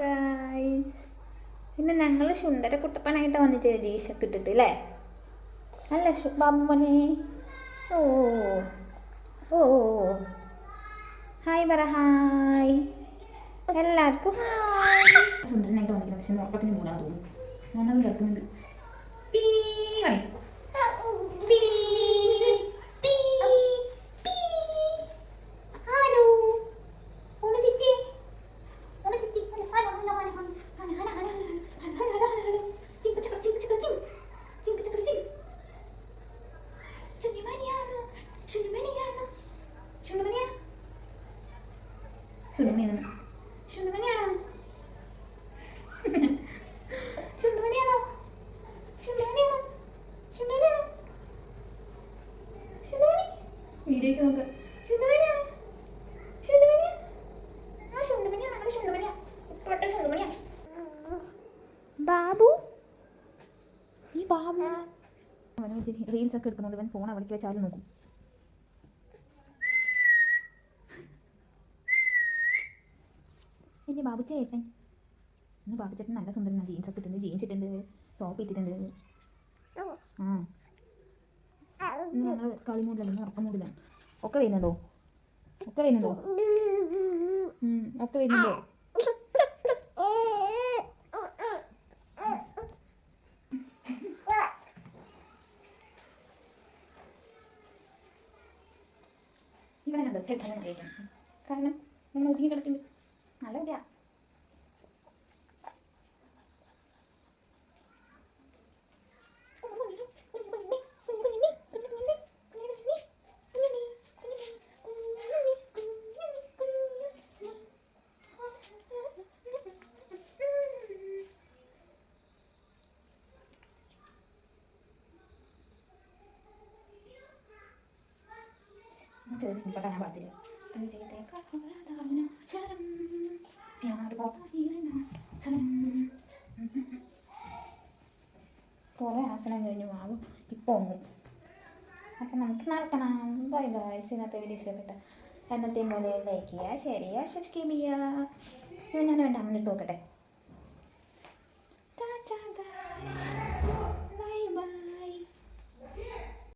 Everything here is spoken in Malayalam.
ഗൈസ്, പിന്നെ ഞങ്ങൾ ശുണ്ടര കുട്ടപ്പനായിട്ട് വന്നിട്ട് ജീഷൊക്കെ ഇട്ടിട്ട് അല്ലേ? അല്ല ബാബുമോനെ. ഓ ഓ ഹായ് പറ. ഹായ് എല്ലാവർക്കും. സുന്ദരനായിട്ട് വന്നിരിക്കുന്നത്, പക്ഷെ ഉറക്കത്തിന് മൂടാണ് തോന്നുന്നു. ഞാനത് കിടക്കുന്നുണ്ട്. പീ കളി പീ പീ പീ. ഹലോ ഒന്ന് ചിറ്റി ഒന്ന് ചിറ്റി. Hello hello hello hello hello hello hello hello hello. ചിങ്ക ചക്ക ചിങ്ക ചക്ക ചിങ് ചിങ്ക ചക്ക ചിങ്. ശുണ്ണിമണിയാണ് ശുണ്ണിമണിയാണ് ശുണ്ണിമണിയാ ശുണ്ണിമണിയാണ് ശുണ്ണിമണിയാണോ ശുണ്ണിമണിയാണോ ശുണ്ണിമണിയാണോ ശുണ്ണിമണിയാണോ ശുണ്ണിമണി. വീഡിയോക്ക് നോക്ക്. ശുണ്ണിമണിയാണ് ശുണ്ണിമണിയാ. ആ ശുണ്ണിമണിയാണ്, നമ്മുടെ ശുണ്ണിമണിയാ. ഉപ്പട്ട ശുണ്ണിമണിയാ. ബാബു, ഈ ബാബു റീൽസ് ഒക്കെ എടുക്കുന്നുണ്ട്. ഇവൻ ഫോൺ അവിടേക്ക് വെച്ചാലും നോക്കും. എൻ്റെ ബാബുച്ചേട്ടൻ ഇന്ന് ബാബുച്ചേട്ടൻ നല്ല സുന്ദരനാണ്. ജീൻസ് ഒക്കെ ഇട്ടുണ്ട്, ജീൻസ് ഇട്ടുണ്ട്, ടോപ്പ് ഇട്ടിട്ടുണ്ട്. ഇന്ന് ഞങ്ങൾ കളി മൂടില്ല, ഉറക്കം മൂടില്ല. ഒക്കെ വരുന്നുണ്ടോ? ഒക്കെ വരുന്നുണ്ടോ? ഒക്കെ വരുന്നുണ്ടോ? ഇവിടെ ഞാൻ ദത്തെടുക്കാൻ അറിയിക്കണം, കാരണം നമ്മൾ ഒതുങ്ങി കിടക്കുന്നുണ്ട്. നല്ല കുട്ടിയാ. ഇപ്പോഴാണ് ഞാൻ പാത്തില്ല. കുറേ ആസനം കഴിഞ്ഞു ആകും ഇപ്പോൾ ഒന്നും. അപ്പം നമുക്ക് നടക്കണം. Bye guys. ഇന്നത്തെ വീഡിയോ ഇഷ്ടപ്പെട്ട എന്നത്തെയും പോലെ ലൈക്ക് ചെയ്യുക, ഷെയർ ചെയ്യുക, സബ്സ്ക്രൈബ് ചെയ്യുക. ഞാൻ വേണ്ട അമ്മ നോക്കട്ടെ.